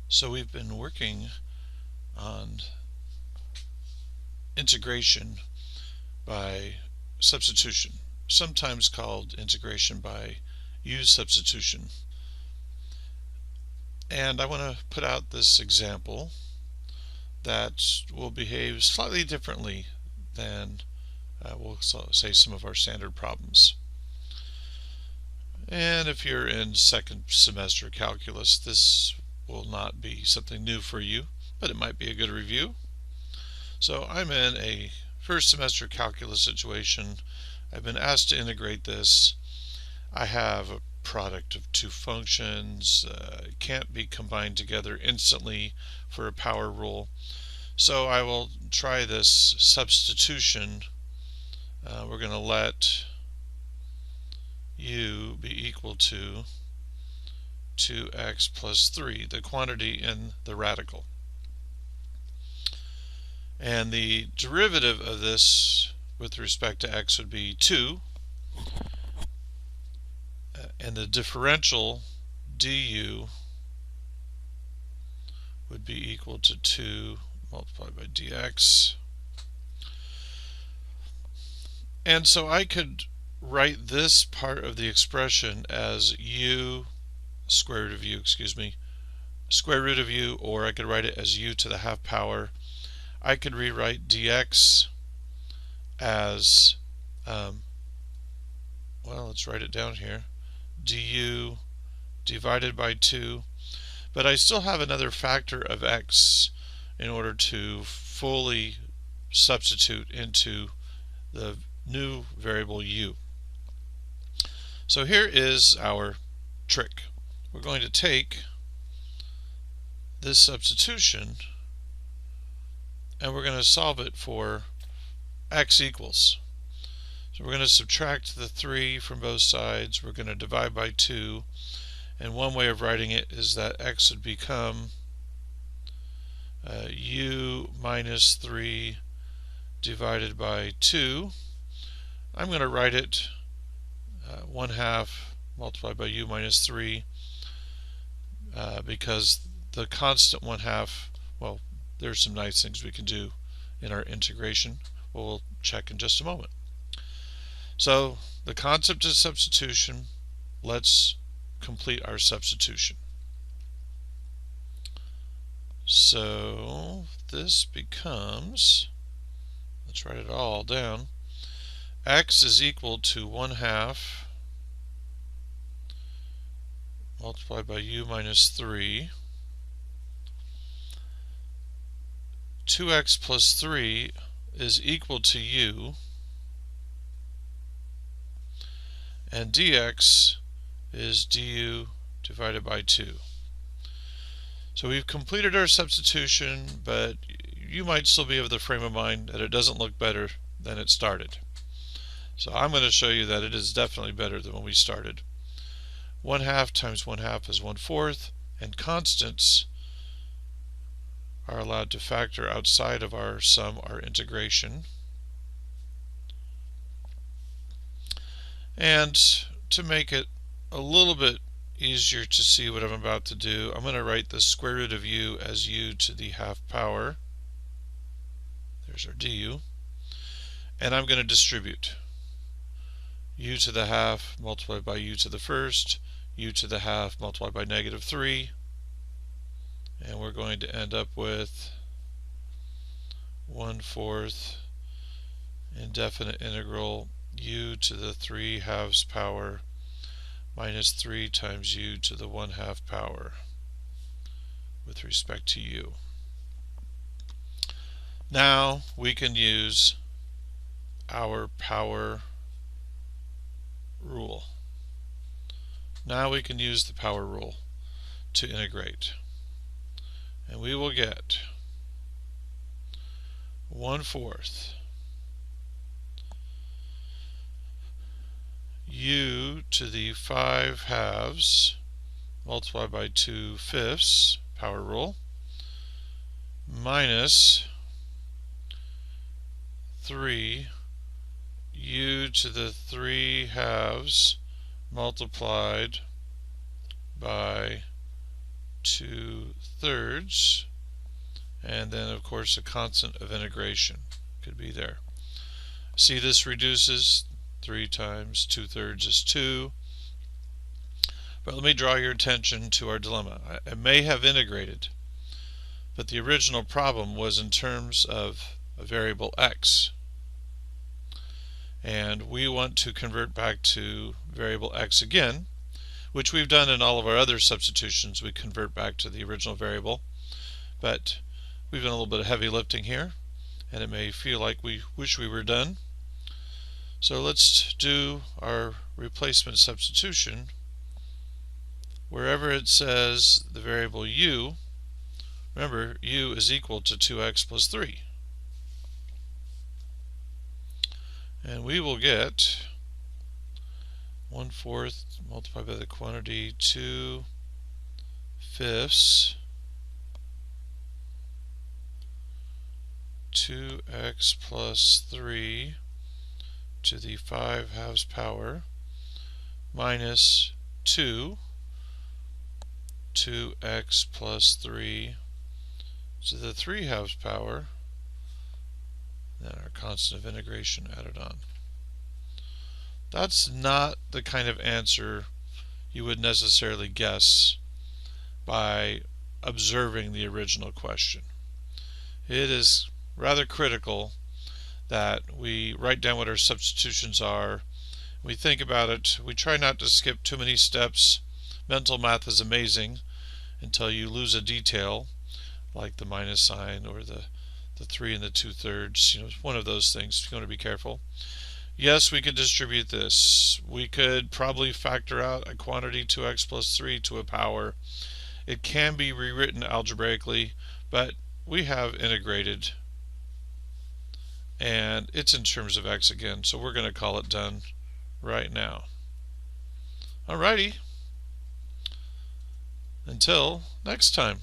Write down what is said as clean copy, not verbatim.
So we've been working on integration by substitution, sometimes called integration by use substitution. And I want to put out this example that will behave slightly differently than we'll say some of our standard problems. And if you're in second semester calculus, this will not be something new for you, but it might be a good review. So I'm in a first semester calculus situation. I've been asked to integrate this. I have a product of two functions. It can't be combined together instantly for a power rule. So I will try this substitution. We're going to let u be equal to 2x plus 3, the quantity in the radical. And the derivative of this with respect to x would be 2, and the differential du would be equal to 2 multiplied by dx. And so I could write this part of the expression as square root of u, square root of u, or I could write it as u to the half power. I could rewrite dx as, well, let's write it down here, du divided by 2, but I still have another factor of x in order to fully substitute into the new variable u. So here is our trick. We're going to take this substitution and we're going to solve it for x equals. So we're going to subtract the 3 from both sides. We're going to divide by 2. And one way of writing it is that x would become u minus 3 divided by 2. I'm going to write it 1/2 multiplied by u minus 3 because the constant 1/2, well, there's some nice things we can do in our integration. We'll check in just a moment. So the concept of substitution, let's complete our substitution. So this becomes, let's write it all down, x is equal to 1/2 multiplied by u minus 3. 2x plus 3 is equal to u, and dx is du divided by 2. So we've completed our substitution, but you might still be of the frame of mind that it doesn't look better than it started. So I'm going to show you that it is definitely better than when we started. 1/2 times 1/2 is 1/4, and constants are allowed to factor outside of our sum, our integration. And to make it a little bit easier to see what I'm about to do, I'm going to write the square root of u as u to the half power. There's our du. And I'm going to distribute u to the half multiplied by u to the first, u to the half multiplied by negative 3, and we're going to end up with 1/4 indefinite integral u to the 3/2 power minus 3 times u to the 1/2 power with respect to u. Now we can use our power rule. Now we can use the power rule to integrate. And we will get 1/4 u to the 5/2 multiplied by 2/5 power rule minus 3 u to the 3/2 multiplied by 2/3, and then of course a constant of integration could be there. See, this reduces. 3 times 2/3 is 2. But let me draw your attention to our dilemma. I may have integrated, but the original problem was in terms of a variable x. And we want to convert back to variable x again, which we've done in all of our other substitutions. We convert back to the original variable, but we've done a little bit of heavy lifting here, and it may feel like we wish we were done. So let's do our replacement substitution. Wherever it says the variable u, remember u is equal to 2x plus 3. And we will get 1/4 multiplied by the quantity 2/5 2x plus 3 to the 5/2 power minus 2x plus 3 to the 3/2 power, then our constant of integration added on. That's not the kind of answer you would necessarily guess by observing the original question. It is rather critical that we write down what our substitutions are. We think about it. We try not to skip too many steps. Mental math is amazing until you lose a detail like the minus sign or the 3 and the 2/3. One of those things. You want to be careful. Yes, we could distribute this. We could probably factor out a quantity 2x plus 3 to a power. It can be rewritten algebraically, but we have integrated, and it's in terms of x again, so we're going to call it done right now. Alrighty, until next time.